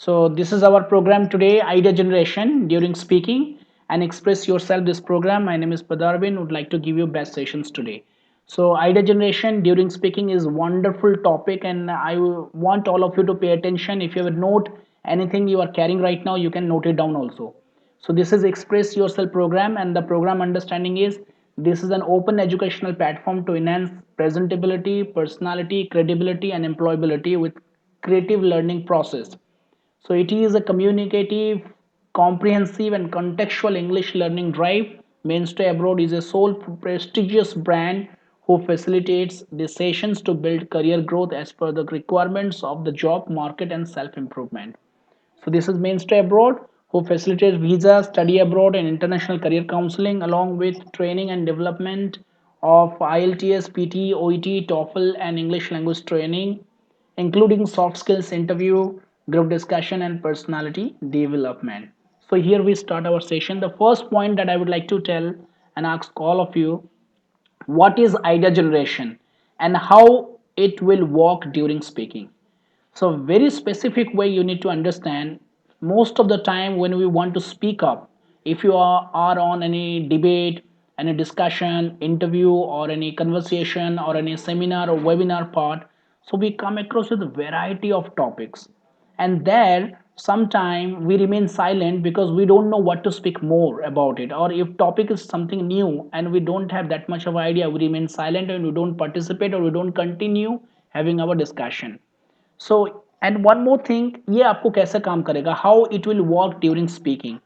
So this is our program today, Idea Generation during speaking and express yourself. This program, my name is Padarvin. Would like to give you best sessions today. So idea generation during speaking is wonderful topic, and I want all of you to pay attention. If you have a note anything you are carrying right now, you can note it down also. So this is Express Yourself program, and the program understanding is this is an open educational platform to enhance presentability, personality, credibility, and employability with creative learning process. So it is a communicative, comprehensive, and contextual English learning drive. Mainstay Abroad is a sole prestigious brand who facilitates the sessions to build career growth as per the requirements of the job market and self-improvement. So this is Mainstay Abroad who facilitates visa, study abroad, and international career counseling along with training and development of IELTS, PT, OET, TOEFL, and English language training, including soft skills interview, group discussion, and personality development. So here we start our session. The first point that I would like to tell and ask all of you, what is idea generation and how it will work during speaking. So very specific way you need to understand. Most of the time when we want to speak up, if you are on any debate, any discussion, interview, or any conversation, or any seminar or webinar part, so we come across with a variety of topics, and there sometime we remain silent because we don't know what to speak more about it, or if topic is something new and we don't have that much of idea, we remain silent and we don't participate or we don't continue having our discussion. So and one more thing, ये आपको कैसे काम करेगा, how it will work during speaking.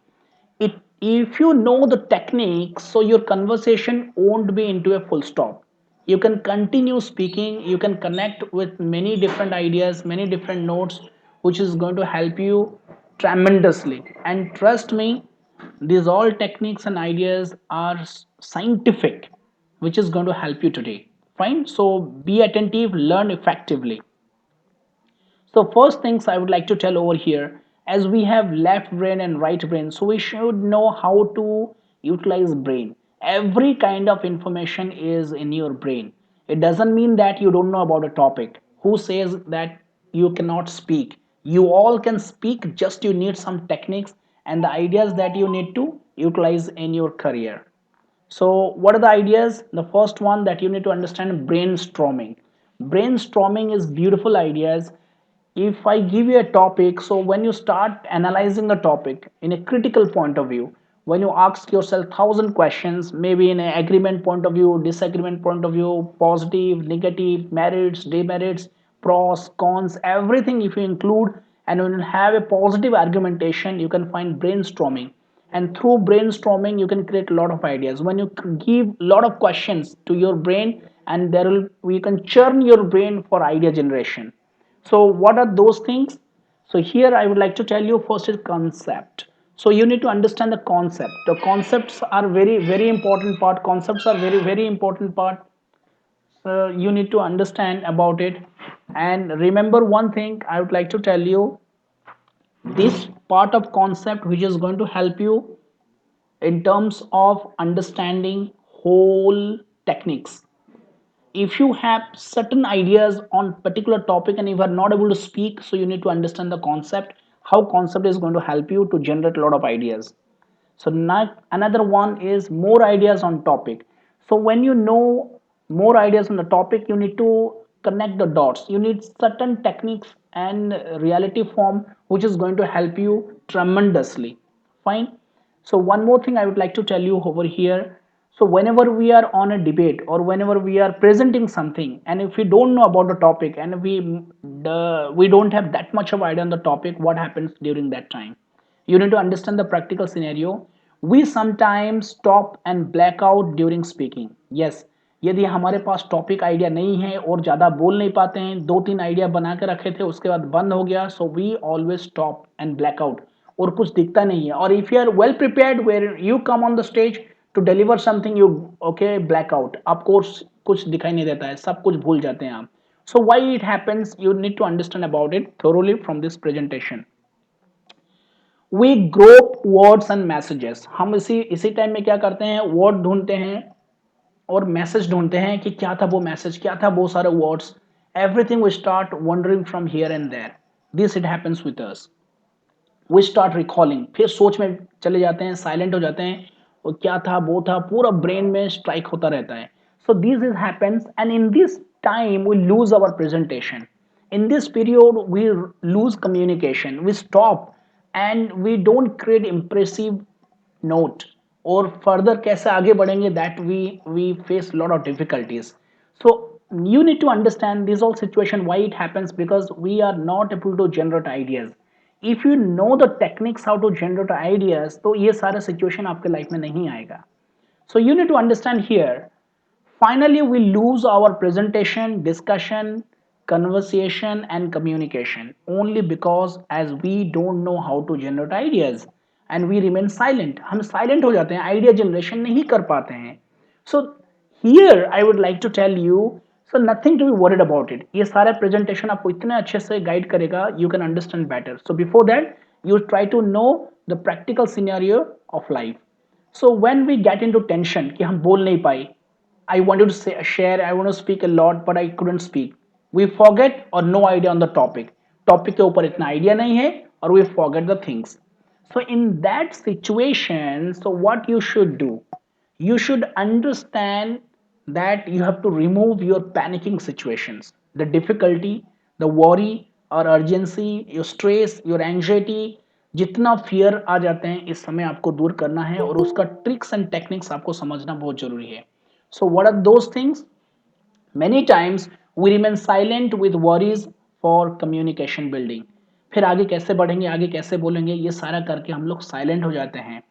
It, if you know the technique, so your conversation won't be into a full stop. You can continue speaking, you can connect with many different ideas, many different notes, which is going to help you tremendously. And trust me, these all techniques and ideas are scientific, which is going to help you today. Fine, so be attentive, learn effectively. So first things I would like to tell over here, as we have left brain and right brain, so we should know how to utilize brain. Every kind of information is in your brain. It doesn't mean that you don't know about a topic. Who says that you cannot speak? You all can speak, just you need some techniques and the ideas that you need to utilize in your career. So what are the ideas? The first one that you need to understand, brainstorming. Brainstorming is beautiful ideas. If I give you a topic, so when you start analyzing a topic in a critical point of view, when you ask yourself thousand questions, maybe in an agreement point of view, disagreement point of view, positive, negative, merits, demerits, pros, cons, everything if you include, and when you have a positive argumentation, you can find brainstorming. And through brainstorming you can create a lot of ideas when you give a lot of questions to your brain, and there will you can churn your brain for idea generation. So what are those things? So here I would like to tell you, first is concept. So you need to understand the concept. The concepts are very very important part. Concepts are very very important part. You need to understand about it. And remember one thing I would like to tell you, this part of concept which is going to help you in terms of understanding whole techniques. If you have certain ideas on particular topic and if you are not able to speak, so you need to understand the concept, how concept is going to help you to generate a lot of ideas. So now another one is more ideas on topic. So when you know more ideas on the topic, you need to connect the dots. You need certain techniques and reality form which is going to help you tremendously. Fine. So one more thing I would like to tell you over here. So whenever we are on a debate or whenever we are presenting something, and if we don't know about the topic and we don't have that much of idea on the topic, what happens during that time? You need to understand the practical scenario. We sometimes stop and black out during speaking. Yes, यदि हमारे पास topic idea नहीं है और ज़्यादा बोल नहीं पाते हैं, दो तीन आइडिया बना के रखे थे उसके बाद बंद हो गया, so we always stop and black out, और कुछ दिखता नहीं है. और if you are well prepared where you come on the stage to deliver something, you okay black out, आपको कुछ दिखाई नहीं देता है, सब कुछ भूल जाते हैं आप. So why it happens, you need to understand about it thoroughly from this presentation. We grope words and messages. हम इसी इसी टाइम में क्या करते हैं, वर्ड ढूंढते हैं और मैसेज ढूंढते हैं कि क्या था वो मैसेज, क्या था वो सारे words. Everything we start wondering from here and there. This it happens with us. We start recalling, फिर सोच में चले जाते हैं, साइलेंट हो जाते हैं, और क्या था वो था पूरा ब्रेन में स्ट्राइक होता रहता है. So this is happens, and in this time we lose our presentation. In this period we lose communication, we stop, and we don't create impressive note, और further कैसे आगे बढ़ेंगे, that we face lot of difficulties. So you need to understand this all situation why it happens, because we are not able to generate ideas. If you know the techniques how to generate ideas, तो ये सारा situation आपके life में नहीं आएगा. So you need to understand here. Finally, we lose our presentation, discussion, conversation, and communication only because as we don't know how to generate ideas, and we remain silent. हम silent हो जाते हैं, idea generation नहीं कर पाते हैं. So here I would like to tell you, so nothing to be worried about it. ये सारा presentation आपको इतने अच्छे से guide करेगा, you can understand better. So before that, you try to know the practical scenario of life. So when we get into tension कि हम बोल नहीं पाए, I wanted to share, I want to speak a lot, but I couldn't speak. We forget or no idea on the topic. Topic के ऊपर इतना idea नहीं है, और we forget the things. So in that situation, so what you should do? You should understand that you have to remove your panicking situations, the difficulty, the worry or urgency, your stress, your anxiety. जितना fear आ जाते हैं इस समय आपको दूर करना है, और उसका ट्रिक्स एंड टेक्निक्स आपको समझना बहुत जरूरी है. So what are those things? Many times we remain silent with worries for communication building. फिर आगे कैसे बढ़ेंगे, आगे कैसे बोलेंगे, ये सारा करके हम लोग साइलेंट हो जाते हैं.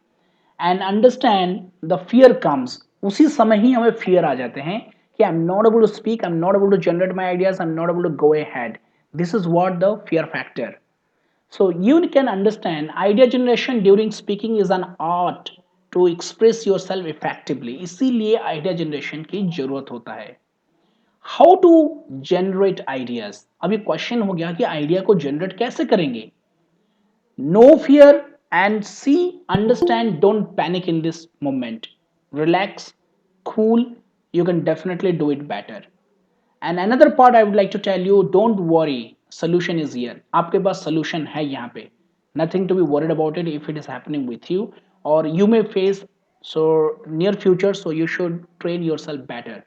And understand the fear comes, उसी समय ही हमें फियर आ जाते हैं कि I am not able to speak, I am not able to generate my ideas, I am not able to go ahead. This is what the fear factor. So you can understand idea generation during speaking is an art to express yourself effectively. इसीलिए idea generation की जरूरत होता है. How to generate ideas? अभी question हो गया कि idea को जनरेट कैसे करेंगे. No fear, and see, understand, don't panic in this moment. Relax, cool, you can definitely do it better. And another part I would like to tell you, don't worry, solution is here. आपके पास solution है यहाँ पे. Nothing to be worried about it if it is happening with you, or you may face so near future, so you should train yourself better.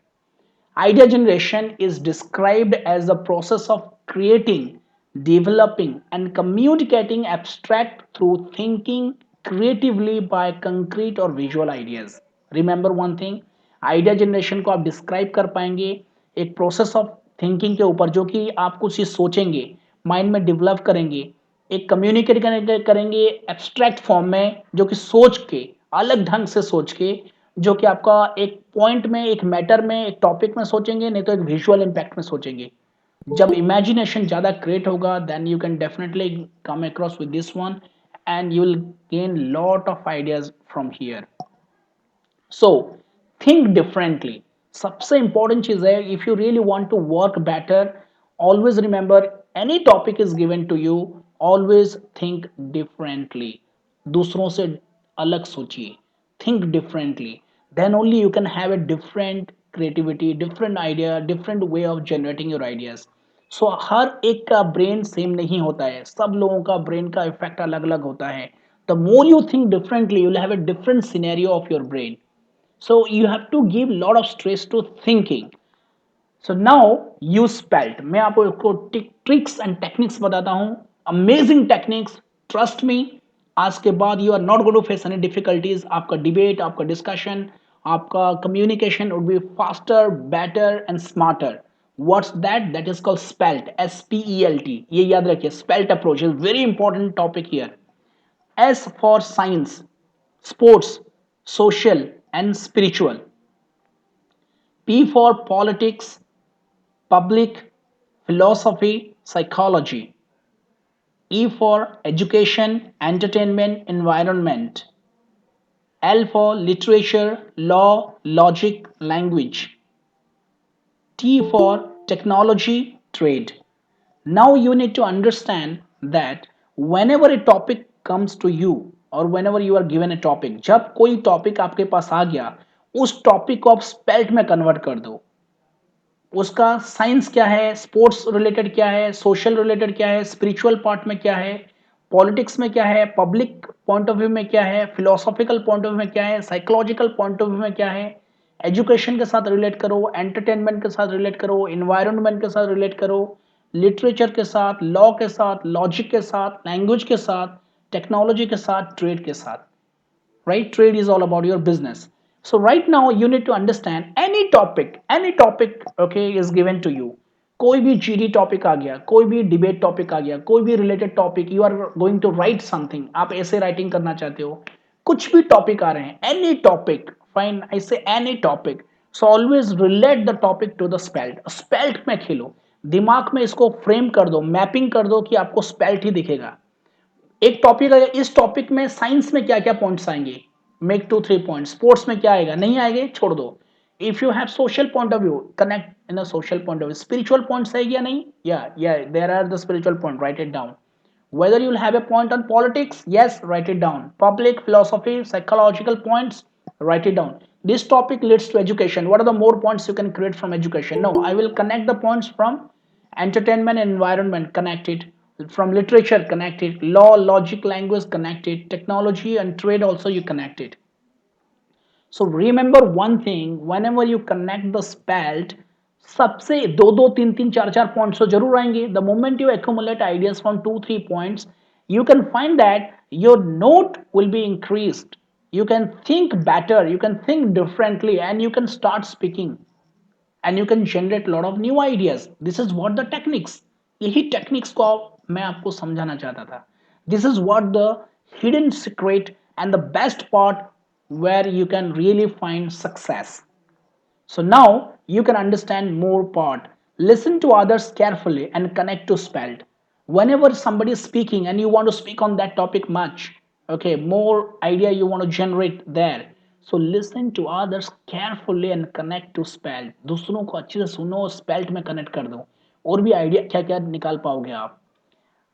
Idea generation is described as the process of creating, developing, and communicating abstract through thinking creatively by concrete or visual ideas. Remember one thing, idea generation को आप describe कर पाएंगे एक process of thinking के ऊपर, जो कि आप कुछ चीज सोचेंगे, माइंड में डेवलप करेंगे, एक कम्युनिकेट करेंगे एब्स्ट्रैक्ट फॉर्म में, जो कि सोच के, अलग ढंग से सोच के, जो कि आपका एक पॉइंट में, एक मैटर में, एक टॉपिक में सोचेंगे, नहीं तो एक विजुअल इम्पैक्ट में सोचेंगे. जब इमेजिनेशन ज्यादा क्रिएट होगा, then you can definitely come across with this one, and you will gain lot of ideas from here. So think differently. सबसे इंपॉर्टेंट चीज है, if you really want to work better, always remember, any topic is given to you, always think differently. दूसरों से अलग सोचिए, think differently. Then only you can have a different creativity, different idea, different way of generating your ideas. So हर एक का brain same नहीं होता है, सब लोगों का ब्रेन का इफेक्ट अलग अलग होता है. The more you think differently, you'll have a different scenario of your brain. So you have to give lot of stress to thinking. So now use spelt. मैं आपको ट्रिक्स एंड टेक्निक्स बताता हूँ, amazing techniques, trust me. आज के बाद you are not going to face any difficulties. आपका debate, आपका discussion, आपका communication would be faster, better and smarter. What's that? That is called SPELT, SPELT. ये याद रखिए, SPELT approach is very important topic here. S for science, sports, social, and spiritual. P for politics, public, philosophy, psychology. E for education, entertainment, environment. L for literature, law, logic, language. T for technology, trade. Now you need to understand that whenever a topic comes to you, or whenever you are given a topic, जब कोई topic आपके पास आ गया, उस topic को आप spelt में convert कर दो. उसका साइंस क्या है, स्पोर्ट्स रिलेटेड क्या है, सोशल रिलेटेड क्या है, स्पिरिचुअल पार्ट में क्या है, पॉलिटिक्स में क्या है, पब्लिक पॉइंट ऑफ व्यू में क्या है, फिलोसॉफिकल पॉइंट ऑफ व्यू में क्या है, साइकोलॉजिकल पॉइंट ऑफ व्यू में क्या है, एजुकेशन के साथ रिलेट करो, एंटरटेनमेंट के साथ रिलेट करो, इन्वायरमेंट के साथ रिलेट करो, लिटरेचर के साथ, लॉ के साथ, लॉजिक के साथ, लैंग्वेज के साथ, टेक्नोलॉजी के साथ, ट्रेड के साथ, right? Trade is all about your business. So right now you need to understand any topic, okay, is given to you. कोई भी जीडी टॉपिक आ गया, कोई भी डिबेट टॉपिक आ गया, कोई भी related topic, you are going to write something, आप ऐसे राइटिंग करना चाहते हो, कुछ भी टॉपिक आ रहे हैं, any topic, fine, I say any topic, so always relate the topic to the SPELT, SPELT में खेलो, दिमाग में इसको फ्रेम कर दो, मैपिंग कर दो कि आपको स्पेल्ट ही दिखेगा। एक टॉपिक है, इस टॉपिक में साइंस में क्या क्या पॉइंट्स आएंगे, मेक 2-3 पॉइंट, स्पोर्ट्स में क्या आएगा, नहीं आएंगे, छोड़ दो। If you have social point of view, connect in a social point of view, spiritual points है या नहीं, या there are the spiritual point, write it down. whether you'll have a point on politics, yes, write it down, public philosophy, psychological points, write it down. This topic leads to education, what are the more points you can create from education, no, I will connect the points from entertainment and environment, connected, from literature, connected, law, logic, language, connected, technology and trade also you connected. So remember one thing, whenever you connect the spelt, सबसे दो दो तीन तीन चार चार points तो जरूर आएंगे. The moment you accumulate ideas from 2-3 points, you can find that your note will be increased, you can think better, you can think differently, and you can start speaking, and you can generate a lot of new ideas. This is what the techniques, यही techniques को मैं आपको समझाना चाहता था. This is what the hidden secret and the best part where you can really find success. So now you can understand more part. Listen to others carefully and connect to spelled. Whenever somebody is speaking and you want to speak on that topic much, okay, more idea you want to generate there. So listen to others carefully and connect to spelled. दूसरों को अच्छे से सुनो, spelled में connect कर दो. और भी idea क्या क्या निकाल पाओगे आप.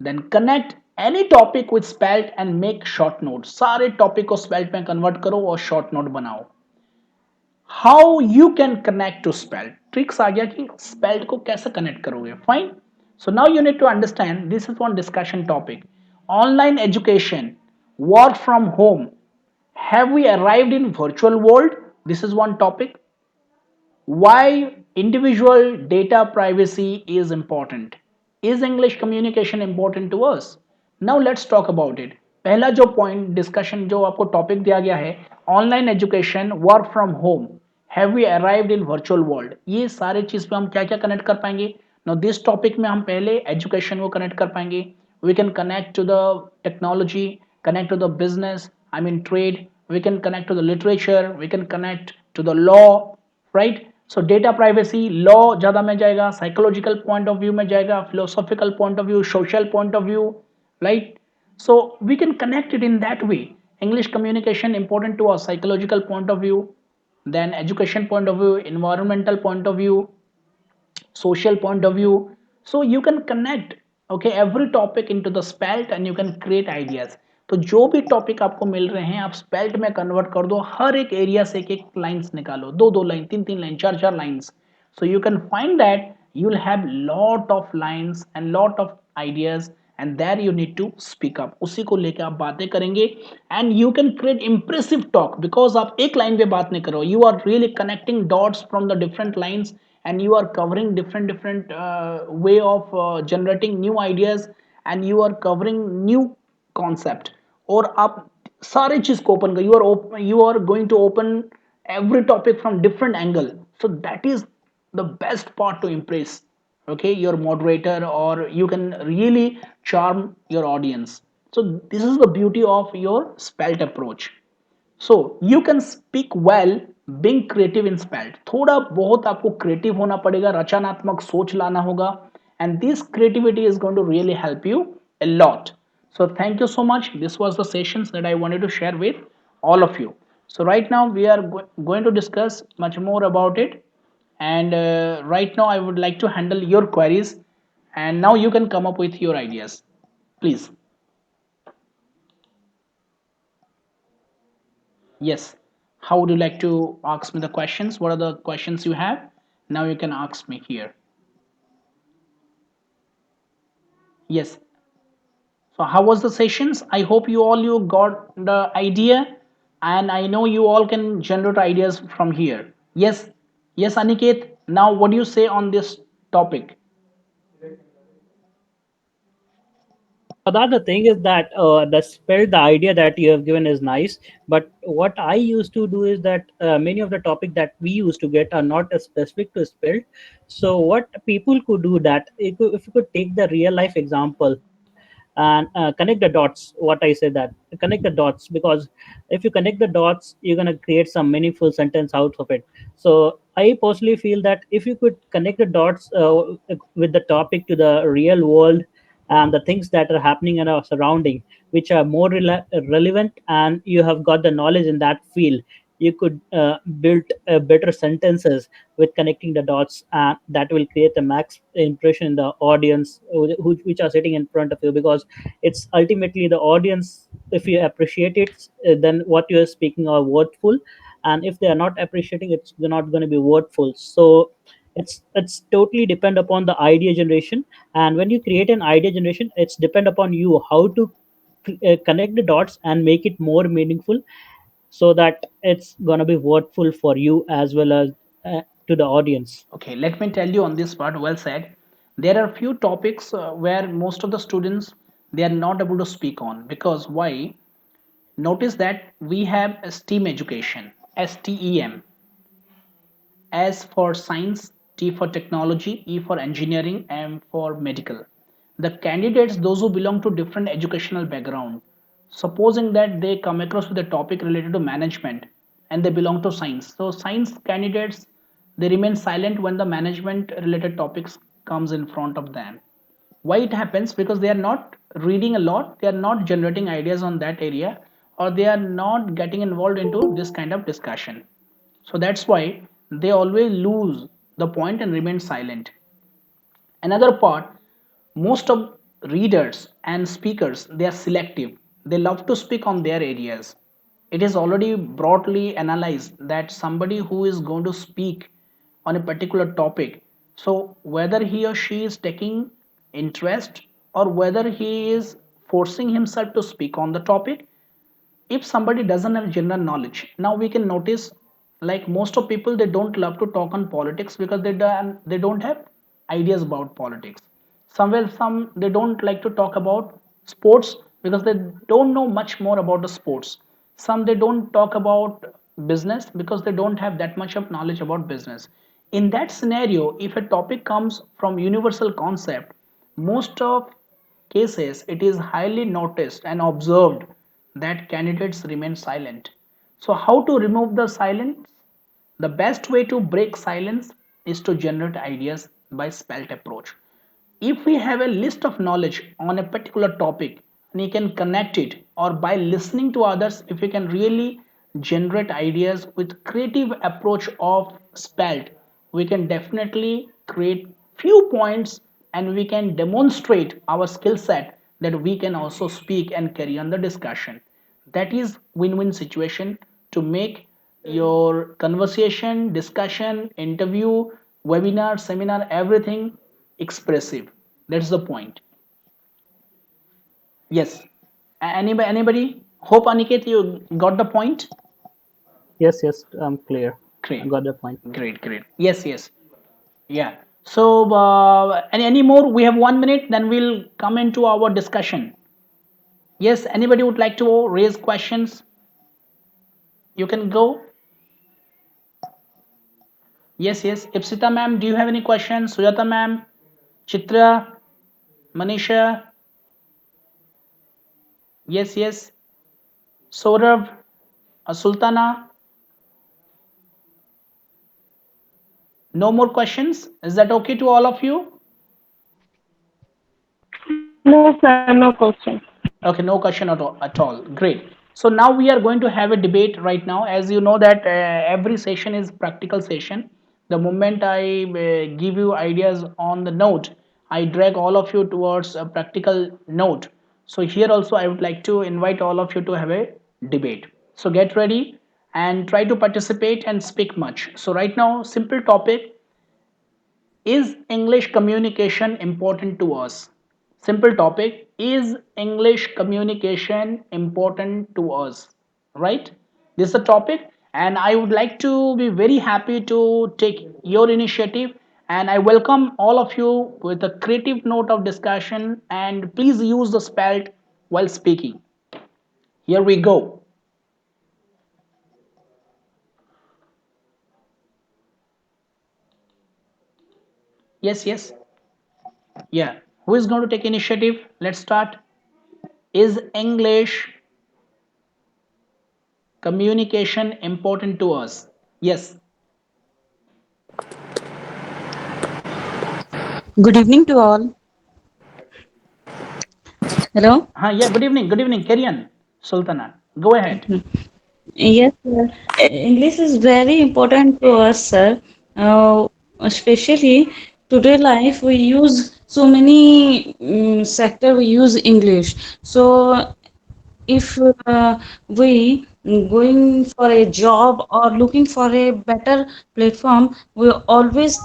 Then connect any topic with spelled and make short notes. सारे topic को spelled में convert करो और short note बनाओ. How you can connect to spelled, tricks आ गया कि स्पेल्ड को कैसे कनेक्ट करोगे. Fine. So now you need to understand, this is one discussion topic, online education, work from home, have we arrived in virtual world, this is one topic. Why individual data privacy is important. Is English communication important to us? Now let's talk about it. पहला जो point discussion जो आपको topic दिया गया है, online education, work from home, have we arrived in virtual world, ये सारे चीज पे हम क्या क्या कनेक्ट कर पाएंगे. नाउ दिस टॉपिक में हम पहले एजुकेशन को कनेक्ट कर पाएंगे. We can connect to the technology, connect to the business, I mean trade, we can connect to the literature, we can connect to the law, right? So data privacy, law ज़्यादा में जाएगा, psychological point of view में जाएगा, philosophical point of view, social point of view, right? So we can connect it in that way. English communication important to us, psychological point of view, then education point of view, environmental point of view, social point of view. So you can connect, okay, every topic into the spelt and you can create ideas. तो जो भी topic आपको मिल रहे हैं आप spelt में convert कर दो, हर एक एरिया से एक एक लाइंस निकालो, दो दो लाइन, तीन तीन लाइन, चार चार lines. So you can find that you will have lot of lines and lot of ideas, and there you need to speak up, उसी को लेके आप बातें करेंगे and you can create impressive talk because आप एक लाइन पे बात नहीं करो, you are really connecting dots from the different lines and you are covering different way of generating new ideas and you are covering new concept. और आप सारे चीज को ओपन कर, you are going to open every topic from different angle. So that is the best part to impress, okay, your moderator, or you can really charm your audience. So this is the beauty of your spelt approach. So you can speak well being creative in spelt. थोड़ा बहुत आपको creative होना पड़ेगा, रचनात्मक सोच लाना होगा, and this creativity is going to really help you a lot. So thank you so much. This was the sessions that I wanted to share with all of you. So right now we are going to discuss much more about it, and right now I would like to handle your queries, and now you can come up with your ideas, please. Yes. How would you like to ask me the questions? What are the questions you have? Now you can ask me here. Yes. So how was the sessions? I hope you got the idea, and I know you all can generate ideas from here. Yes, yes, Aniket. Now, what do you say on this topic? That the thing is that the idea that you have given is nice, but what I used to do is that many of the topic that we used to get are not specific to spelled. So what people could do that if you could take the real life example and connect the dots. What I say that connect the dots, because if you connect the dots, you're gonna create some meaningful sentence out of it. So I personally feel that if you could connect the dots with the topic to the real world and the things that are happening in our surrounding, which are more relevant, and you have got the knowledge in that field, you could build better sentences with connecting the dots, and that will create a max impression in the audience which are sitting in front of you, because it's ultimately the audience. If you appreciate it, then what you're speaking are worthful, and if they are not appreciating, it's not going to be worthful. So it's totally depend upon the idea generation. And when you create an idea generation, it's depend upon you how to connect the dots and make it more meaningful, so that it's going to be worthful for you as well as to the audience. Okay, let me tell you on this part. Well said. There are few topics where most of the students they are not able to speak on because why? Notice that we have a STEAM education, STEM, S for science, T for technology, E for engineering, M for medical. The candidates, those who belong to different educational background, supposing that they come across with a topic related to management and they belong to science. So science candidates, they remain silent when the management related topics comes in front of them. Why it happens? Because they are not reading a lot, they are not generating ideas on that area, or they are not getting involved into this kind of discussion. So that's why they always lose the point and remain silent. Another part, most of readers and speakers they are selective. They love to speak on their areas. It is already broadly analyzed that somebody who is going to speak on a particular topic, so whether he or she is taking interest or whether he is forcing himself to speak on the topic, if somebody doesn't have general knowledge, now we can notice like most of people they don't love to talk on politics because they don't have ideas about politics. Somewhere some they don't like to talk about sports because they don't know much more about the sports. Some they don't talk about business because they don't have that much of knowledge about business. In that scenario, if a topic comes from universal concept, most of cases it is highly noticed and observed that candidates remain silent. So how to remove the silence? The best way to break silence is to generate ideas by spelt approach. If we have a list of knowledge on a particular topic and you can connect it, or by listening to others, if you can really generate ideas with creative approach of spelt, we can definitely create few points and we can demonstrate our skill set that we can also speak and carry on the discussion. That is win-win situation to make your conversation, discussion, interview, webinar, seminar, everything expressive. That's the point. Yes. Anybody? Hope Aniket you got the point. Yes, yes, I'm clear. I Great, got the point. great, great. Yes, yes, yeah. So any more? We have 1 minute. Then we'll come into our discussion. Yes. Anybody would like to raise questions? You can go. Yes, yes. Ipsita ma'am, do you have any questions? Sujata ma'am, Chitra, Manisha. Yes, yes. Saurav, Sultana. No more questions. Is that okay to all of you? No, sir, no question. Okay, no question at all. Great. So now we are going to have a debate right now. As you know that every session is practical session. The moment I give you ideas on the note, I drag all of you towards a practical note. So here also I would like to invite all of you to have a debate. So get ready and try to participate and speak much. So right now, simple topic: is English communication important to us? Simple topic. Is English communication important to us? Right? This is the topic, and I would like to be very happy to take your initiative. And I welcome all of you with a creative note of discussion. And please use the spelt while speaking. Here we go. Yes, yes. Yeah. Who is going to take initiative? Let's start. Is English communication important to us? Yes. Good evening to all. Hello. Yeah, good evening. Good evening. Carry on, Sultana. Go ahead. Yes, sir. English is very important to us, sir. Especially today life, we use so many sector. We use English. So if we going for a job or looking for a better platform, we always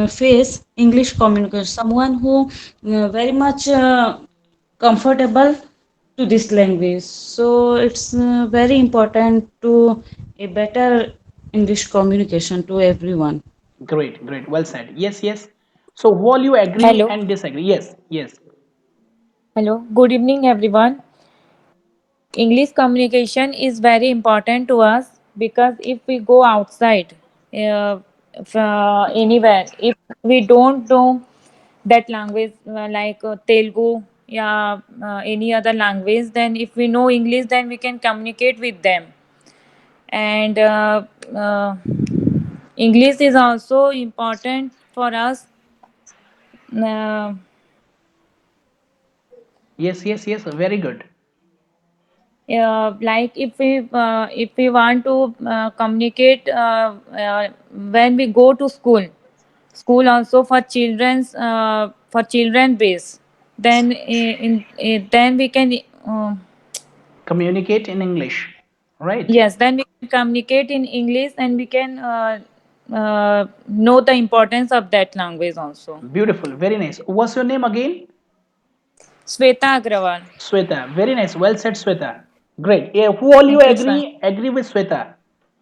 face English communication. Someone who very much comfortable to this language. So it's very important to a better English communication to everyone. Great, great. Well said. Yes, yes. So, who all you agree Hello, and disagree? Yes, yes. hello. Good evening, everyone. English communication is very important to us because if we go outside, anywhere, if we don't know that language like Telugu, yeah, any other language, then if we know English, then we can communicate with them. And uh, English is also important for us. Uh, Yes, yes, yes. Very good. like if we want to communicate when we go to school also for children base, then then we can Communicate in English. Right. yes, then we can communicate in English, and we can know the importance of that language also. Beautiful. Very nice. What's your name again? Sweta Agrawal. Sweta. Very nice. Well said, Sweta. Great. Yeah, who all you Thank you, sir. agree with Sweta?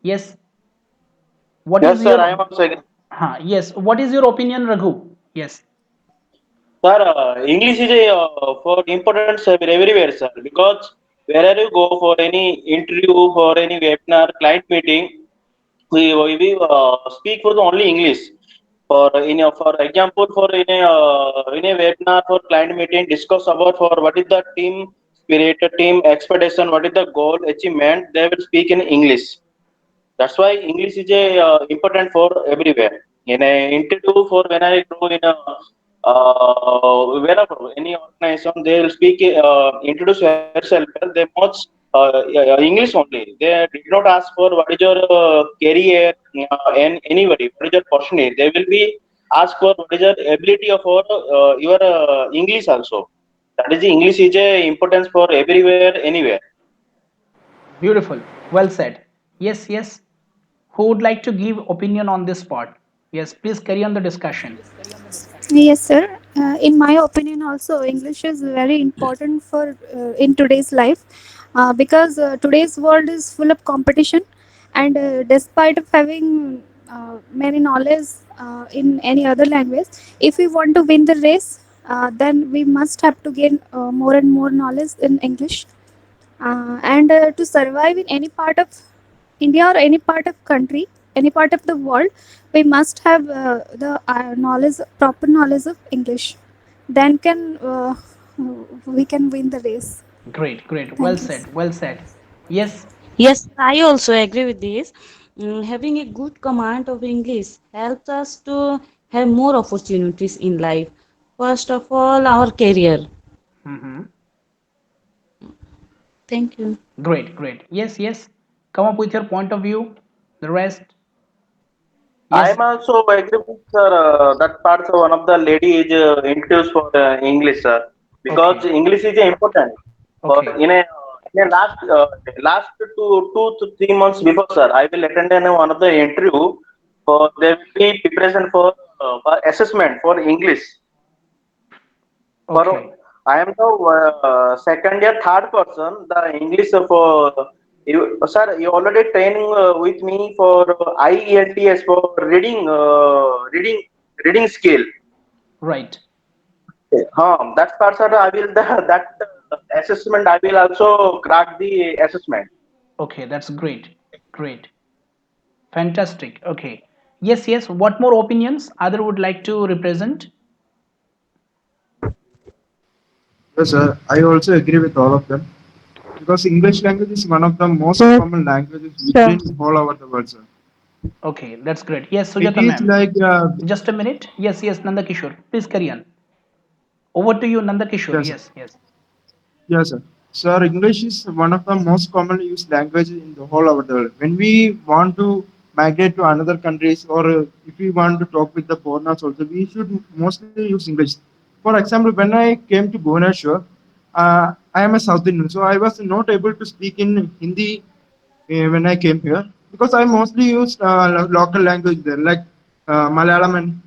Yes. What is Yes, sir, I am your also agree. yes, what is your opinion, Raghu? Yes. Sir, English is a, for important sir, everywhere, sir, because wherever you go for any interview, for any webinar, client meeting, we speak for the only English. For example, in a webinar for client meeting, discuss about for what is the team spirit, team expectation, what is the goal achievement. They will speak in English. That's why English is a important for everywhere. In a interview for when I go in a wherever any organization, they will speak introduce yourself. They must English only. They did not ask for what is your career and anybody what is your personality. They will be asked for what is your ability of your English also. That is the English is a importance for everywhere anywhere. Beautiful. Well said. Yes, yes. Who would like to give opinion on this part? Yes, please carry on the discussion. Yes, sir. In my opinion, also English is very important for in today's life because today's world is full of competition, and despite of having many knowledge in any other language, if we want to win the race, then we must have to gain more and more knowledge in English, and to survive in any part of India or any part of country, any part of the world, we must have the knowledge, proper knowledge of English. Then can we can win the race. Great, great. Well Thank you. said. Well said. Yes. Yes, I also agree with this. Having a good command of English helps us to have more opportunities in life. First of all, our career. Mm-hmm. Thank you. Great, great. Yes, yes. Come up with your point of view. The rest. I Yes. am also agree with sir, that part of one of the lady is introduced for English, sir, because Okay. English is important. For Okay. in a last 2 to 3 months before, sir, I will attend one of the interview for there will be preparation for assessment for English. For Okay. I am the second year, third person. The English for you, sir. You already training with me for IELTS for reading skill. Right. That part, sir. I will that assessment. I will also crack the assessment. Okay, that's great. Great. Fantastic. Okay. Yes, yes. What more opinions other would like to represent? Yes, sir. I also agree with all of them because English language is one of the most Yes, common languages sure. within all over the world, sir. Okay, that's great. Yes, It Sujata is ma'am. like, Just a minute. Yes, yes, Nanda Kishore. Please carry on. Over to you, Nanda Kishore. yes, sir. Yes, yes. Yes, sir. Sir, English is one of the most commonly used languages in the whole over the world. When we want to migrate to another countries or if we want to talk with the foreigners also, we should mostly use English. For example, when I came to Bhubaneswar, I am a South Indian, so I was not able to speak in Hindi when I came here because I mostly used local language there, like Malayalam and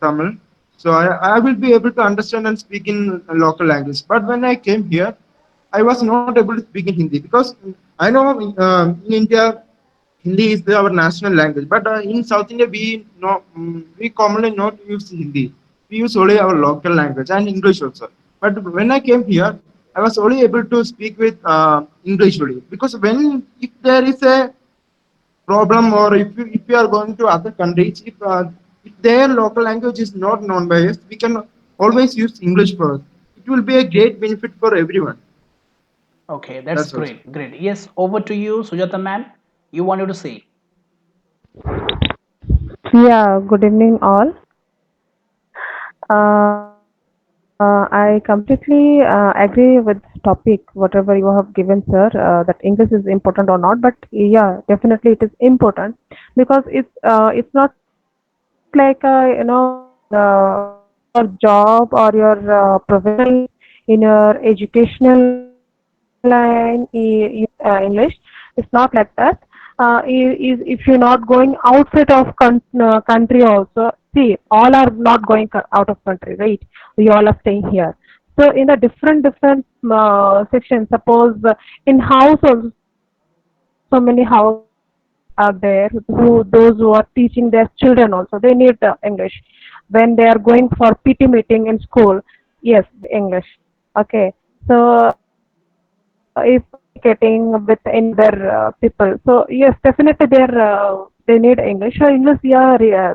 Tamil. So I will be able to understand and speak in local language. But when I came here, I was not able to speak in Hindi because I know in India Hindi is our national language, but in South India we commonly not use Hindi. We use only our local language and English also. But when I came here, I was only able to speak with English only because when if there is a problem or if you are going to other countries, if their local language is not known by us, we can always use English first. It will be a great benefit for everyone. Okay, that's That's also. great. Great. Yes, over to you, Sujata ma'am. You wanted to say. Yeah, good evening, all. I completely agree with this topic, whatever you have given, sir, that English is important or not. But yeah, definitely it is important because it's not like in your job or your professional line, in your educational line, you use English. It's not like that. If you're not going outside of country also, see, all are not going out of country, right? We all are staying here. So in the different sections, suppose in house also, so many households are there those who are teaching their children also, they need English. When they are going for PT meeting in school, yes, English. Okay, so if communicating with any other people, so yes, definitely they need English. So English, yeah,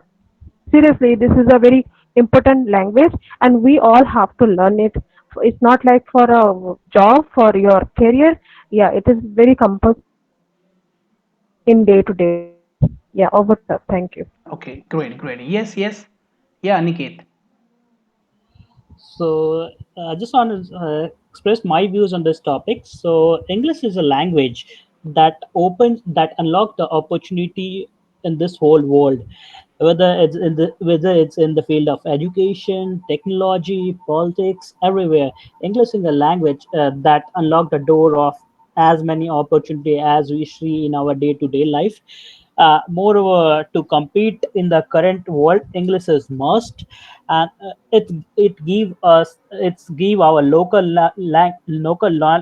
seriously, this is a very important language, and we all have to learn it. It's not like for a job, for your career. Yeah, it is very compulsory in day to day life. Yeah, over, sir. Thank you. Okay, great, great. Yes, yes. Yeah, Aniket. So I just want to express my views on this topic. So English is a language that unlock the opportunity in this whole world, whether it's in the field of education, technology, politics, everywhere. English is a language that unlock the door of as many opportunity as we see in our day-to-day life. Moreover, to compete in the current world, English is must, and it's give our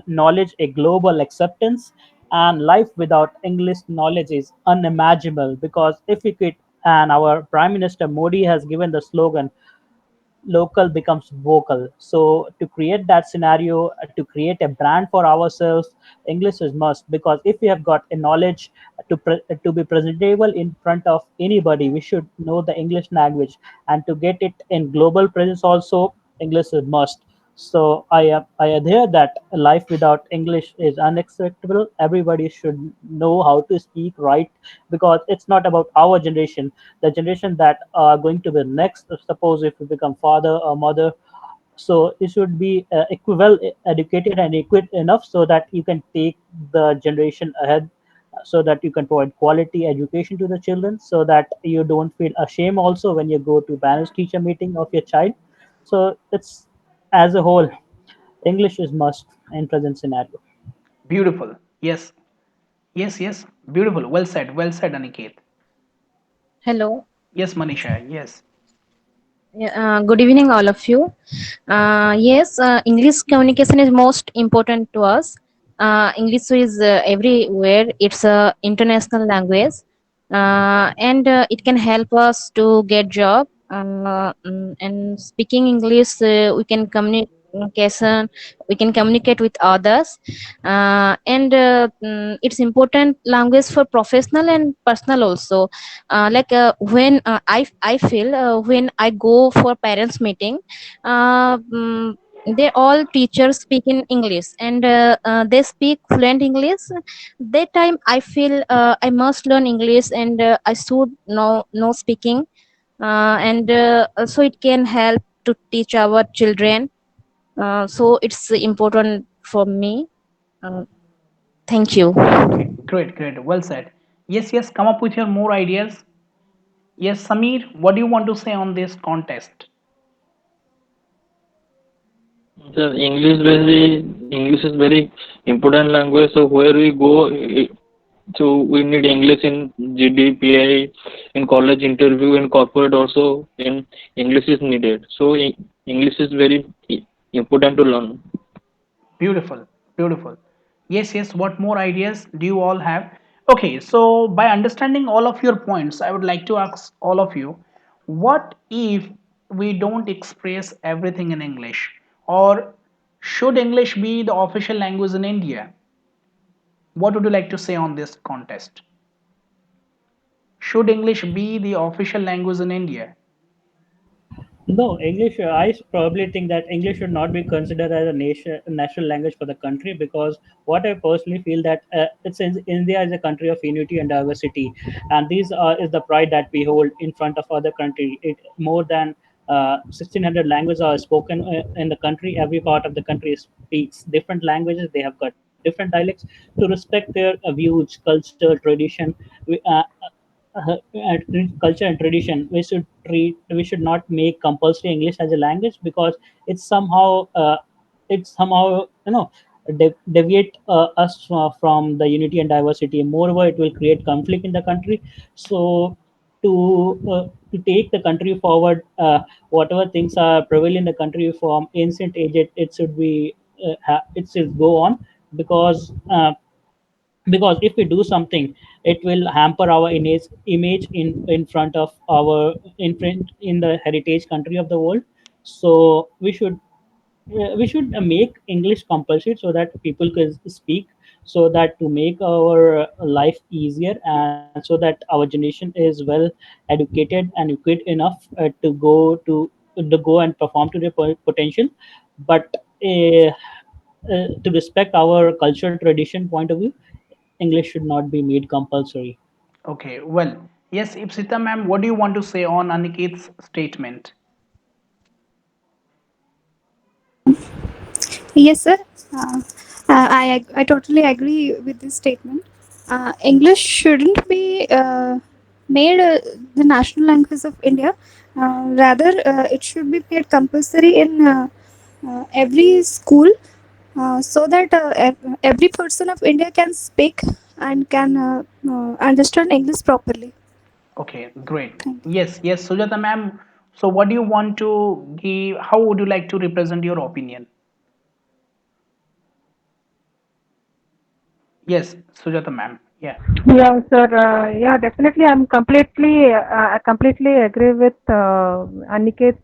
knowledge a global acceptance. And life without English knowledge is unimaginable, because if we could, and our Prime Minister Modi has given the slogan, local becomes vocal. So to create that scenario, to create a brand for ourselves, English is must, because if we have got a knowledge to be presentable in front of anybody, we should know the English language, and to get it in global presence also, English is must. So I adhere that life without English is unacceptable. Everybody should know how to speak right, because it's not about our generation, the generation that are going to be next. Suppose if you become father or mother, so it should be well educated and equipped enough so that you can take the generation ahead, so that you can provide quality education to the children, so that you don't feel ashamed also when you go to parents teacher meeting of your child. So it's, as a whole, English is must in present scenario. Beautiful. Yes, yes, yes. Beautiful. Well said, Aniket. Hello. Yes, Manisha. Yes. Yeah, good evening, all of you. Yes, English communication is most important to us. English is everywhere. It's a international language, and it can help us to get job. And speaking English, we can communication. We can communicate with others, and it's important language for professional and personal also. When I feel when I go for parents meeting, they all teachers speak in English, and they speak fluent English. That time I feel I must learn English, and I should know speaking, and so it can help to teach our children. So it's important for me. uh, Thank you. Okay, great, great. Well said. Yes, yes, come up with your more ideas. Yes, Samir, what do you want to say on this contest? Sir, English is very important language. So where we go, so we need English in GDPI, in college interview, in corporate also. In English is needed. So English is very important to learn. Beautiful, beautiful. Yes, yes, what more ideas do you all have? Okay, so by understanding all of your points, I would like to ask all of you, what if we don't express everything in English? Or should English be the official language in India? What would you like to say on this contest? Should English be the official language in India? No, English. I probably think that English should not be considered as a national language for the country, because what I personally feel that it's India is a country of unity and diversity, and these is the pride that we hold in front of other country. It more than 1,600 languages are spoken in the country. Every part of the country speaks different languages. They have got different dialects. To respect their views, culture, tradition, we, culture and tradition, we should not make compulsory English as a language, because it's somehow deviate us from the unity and diversity. Moreover, it will create conflict in the country. So to take the country forward, whatever things are prevalent in the country from ancient age, it should be it should go on, because if we do something, it will hamper our image in front of our in front in the heritage country of the world. So we should make English compulsory, so that people can speak, so that to make our life easier, and so that our generation is well educated and equipped enough to go and perform to their potential. But to respect our cultural tradition point of view, English should not be made compulsory. Okay, well, yes, Ipsita ma'am, what do you want to say on Aniket's statement? Yes, sir. Uh, I totally agree with this statement. English shouldn't be made the national language of India. Rather, it should be made compulsory in every school, so that every person of India can speak and can understand English properly. Okay, great. Thank you. Yes, yes, Sujata ma'am. So, what do you want to give? How would you like to represent your opinion? Yes, Sujata ma'am. Yeah. Yeah, sir. Yeah, definitely. I completely agree with Aniket's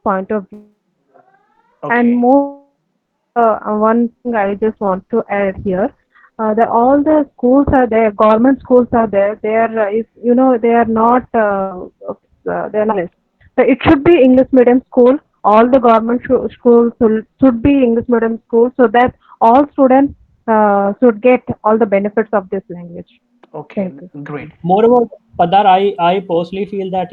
point of view. And Okay. more, one thing I just want to add here, all the schools are there, government schools are there. They are, if you know, they are not less. So it should be English medium school. All the government schools should be English medium schools, so that all students should get all the benefits of this language. Okay. Thank you. Great. Moreover, Padar, I personally feel that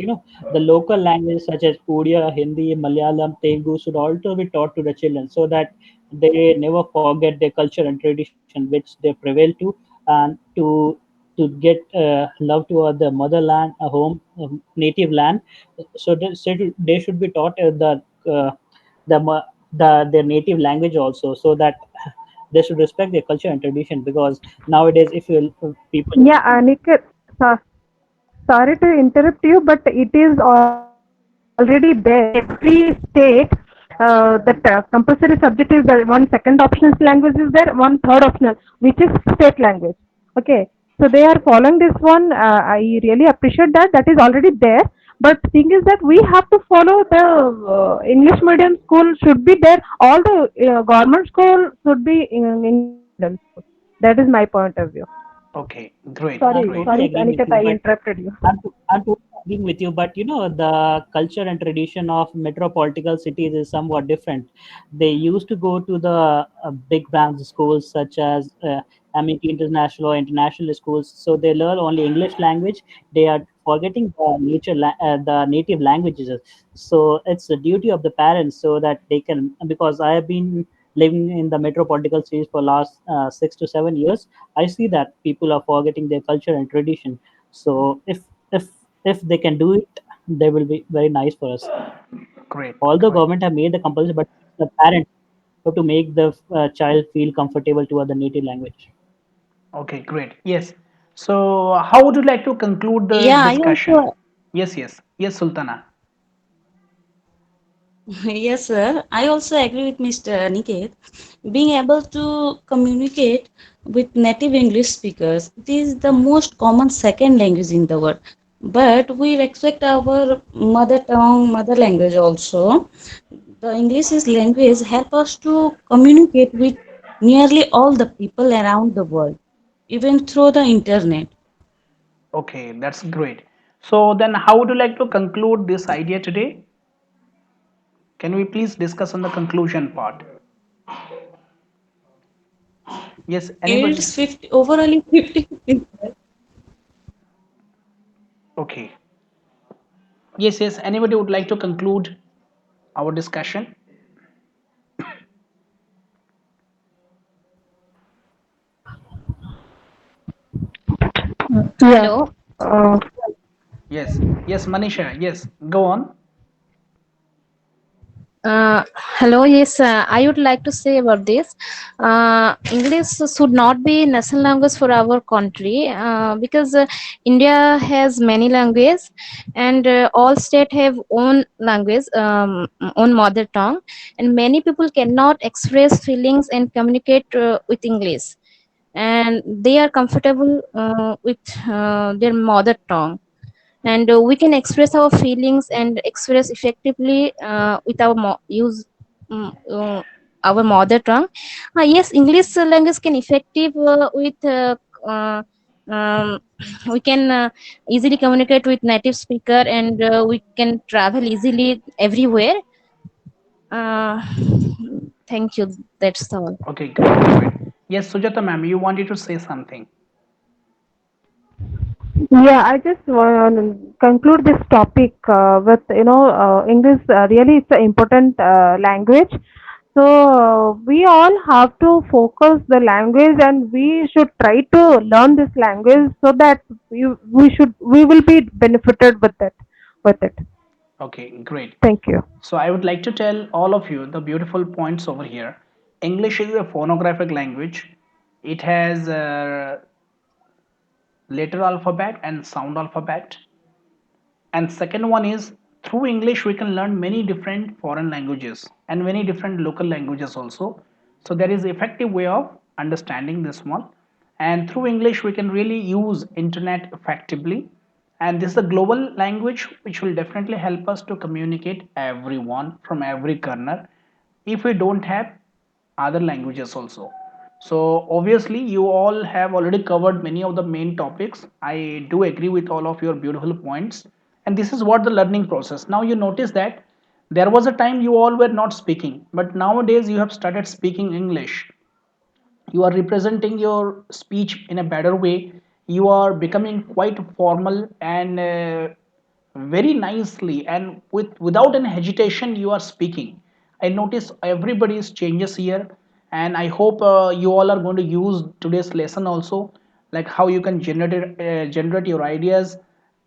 the local languages such as Odia, Hindi, Malayalam, Telugu should also be taught to the children, so that they never forget their culture and tradition which they prevail to, and to get love toward the motherland, a home, native land. So they should be taught the mo- their native language also, so that they should respect their culture and tradition, because nowadays if you people. Yeah, Aniket, so, sorry to interrupt you, but it is already 10 minutes. already there. Every state, that compulsory subject is there. One second optional language is there. One third optional, which is state language. Okay, so they are following this one. I really appreciate that. That is already there. But thing is that we have to follow the English medium school should be there. All the government school should be in English medium school. That is my point of view. Okay, great, I'm Sorry, great. totally sorry, agreeing with Aniket, you, I but interrupted you. I'm totally agreeing with you. But the culture and tradition of metropolitan cities is somewhat different. They used to go to the big branch schools such as Amity International or international schools, so they learn only English language. They are forgetting the native languages. So it's the duty of the parents so that they can. Because I have been living in the metropolitan cities for last 6 to 7 years, I see that people are forgetting their culture and tradition. So if if they can do it, they will be very nice for us. Great, Although great. government have made the compulsory, but the parent have to make the child feel comfortable to other native language. Okay, great. Yes. So, how would you like to conclude the Yeah, I discussion? also Yes, yes, yes, Sultana. yes, sir. I also agree with Mr. Niket. Being able to communicate with native English speakers, it is the most common second language in the world. But we respect our mother tongue, mother language also. The English is language help us to communicate with nearly all the people around the world, even through the internet. Okay, that's great. So, then how would you like to conclude this idea today? Can we please discuss on the conclusion part? Yes, anybody? It's 50, overall 50. Okay. Yes, yes, anybody would like to conclude our discussion? Yeah. Hello. Uh, Yes, yes, Manisha, yes, go on. Hello. Yes, I would like to say about this. English should not be national language for our country because India has many languages, and all state have own language, own mother tongue, and many people cannot express feelings and communicate with English, and they are comfortable with their mother tongue, and we can express our feelings and express effectively with our use um, uh, our mother tongue. Yes, English language can effective with uh, um, we can easily communicate with native speaker, and we can travel easily everywhere. uh, Thank you, that's all. Okay, great, great. Yes, Sujata ma'am, you wanted to say something. yeah, I just want to conclude this topic with English. Really, it's an important language. So we all have to focus the language, and we should try to learn this language so that we will be benefited with it. With it. Okay, great. Thank you. So I would like to tell all of you the beautiful points over here. English is a phonographic language. It has a letter alphabet and sound alphabet. And second one is through English we can learn many different foreign languages and many different local languages also. So there is effective way of understanding this one. And through English we can really use internet effectively. And this is a global language which will definitely help us to communicate everyone from every corner if we don't have other languages also. So obviously you all have already covered many of the main topics. I do agree with all of your beautiful points, and this is what the learning process. Now you notice that there was a time you all were not speaking, but nowadays you have started speaking English. You are representing your speech in a better way. You are becoming quite formal and very nicely, and without any hesitation you are speaking. I notice everybody's changes here, and I hope you all are going to use today's lesson also, like how you can generate your ideas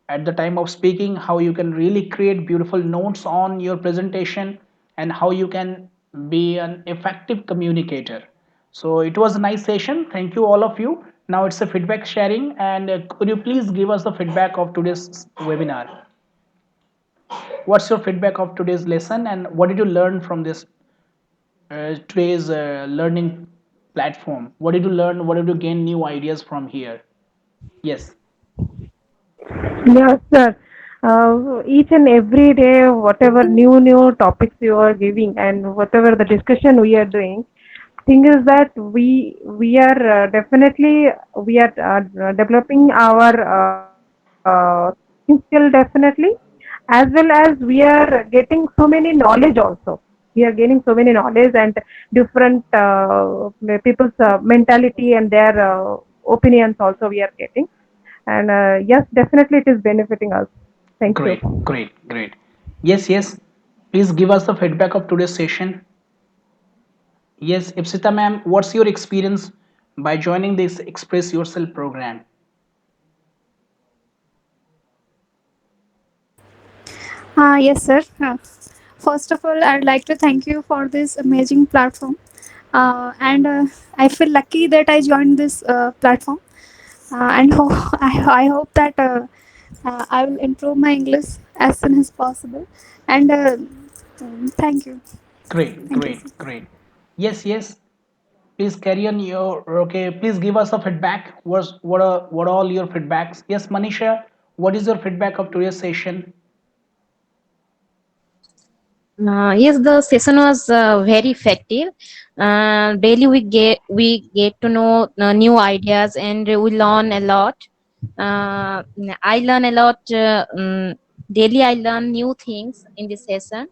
at the time of speaking, how you can really create beautiful notes on your presentation, and how you can be an effective communicator. So it was a nice session. Thank you all of you. Now it's a feedback sharing, and could you please give us the feedback of today's webinar? What's your feedback of today's lesson, and what did you learn from this today's learning platform? What did you learn? What did you gain new ideas from here? Yes. Yes, sir. Each and every day, whatever new topics you are giving and whatever the discussion we are doing, thing is that we are definitely we are developing our thinking skill definitely, as well as we are getting so many knowledge also. We are gaining so many knowledge and different people's mentality and their opinions also we are getting. And yes, definitely it is benefiting us. Thank you. Great, great, great. Yes, yes. Please give us the feedback of today's session. Yes, Ipsita ma'am, what's your experience by joining this Express Yourself program? Yes, sir. First of all, I'd like to thank you for this amazing platform. And I feel lucky that I joined this platform. And I hope that I will improve my English as soon as possible. And thank you. Great, Thank you, sir. great, great. Yes, yes. Please carry on your okay. Please give us a feedback. What are all your feedbacks? Yes, Manisha, what is your feedback of today's session? Yes, the session was very effective. Daily we get to know new ideas and we learn a lot. Uh, I learn a lot. Daily I learn new things in this session,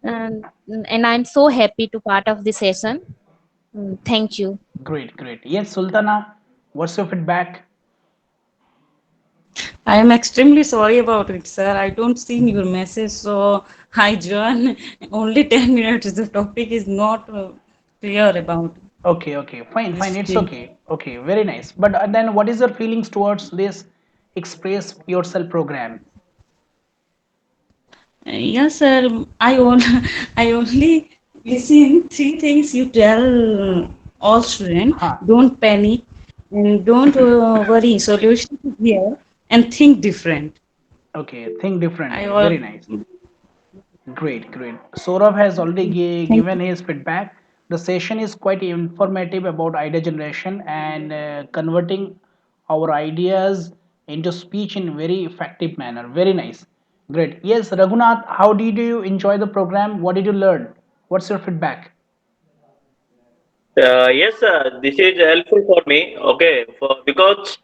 and I'm so happy to part of this session. Thank you. Great, great. Yes, Sultana, what's your feedback? I am extremely sorry about it, sir. I don't see your message, so I join only 10 minutes. The topic is not clear about Okay, okay, fine, fine. this It's thing. okay. Okay, very nice. But then, what is your feelings towards this Express Yourself program? Yes, sir. I only listen three things you tell all students. Huh. Don't panic and don't worry. Solution is here and think different. Okay, think I differently. all Very nice. Great, great. Saurabh has already thank given you. his feedback. The session is quite informative about idea generation and converting our ideas into speech in very effective manner. Very nice. Great. Yes, Raghunath, how did you enjoy the program? What did you learn? What's your feedback? Yes, this is helpful for me. Okay, for because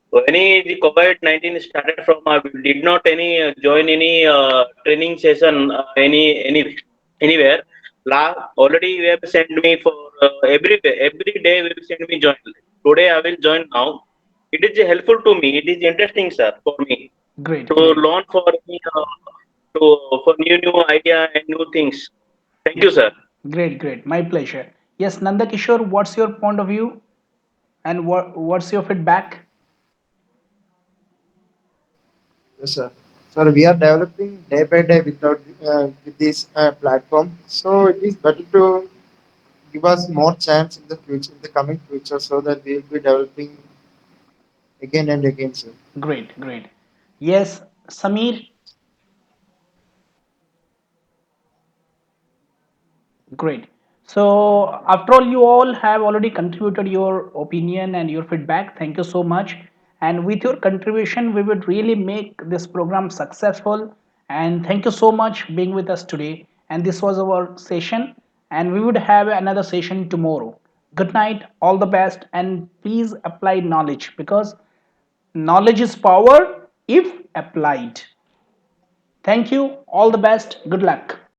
when the COVID-19 started from, I did not any join any training session anywhere. Already we have sent me for every day we will send me join. Today I will join now. It is helpful to me. It is interesting, sir, for me Great, to great, learn for for new idea and new things. Thank you, sir. great, great. My pleasure. Yes, Nanda Kishore, what's your point of view and what's your feedback? Yes, sir. Sir, we are developing day by day without with this platform. So it is better to give us more chance in the future, in the coming future, so that we will be developing again and again, sir. Great, great. Yes, Samir, great. So, after all, you all have already contributed your opinion and your feedback. Thank you so much. And with your contribution, we would really make this program successful. And thank you so much being with us today. And this was our session. And we would have another session tomorrow. Good night, all the best, and please apply knowledge because knowledge is power if applied. Thank you, all the best, good luck.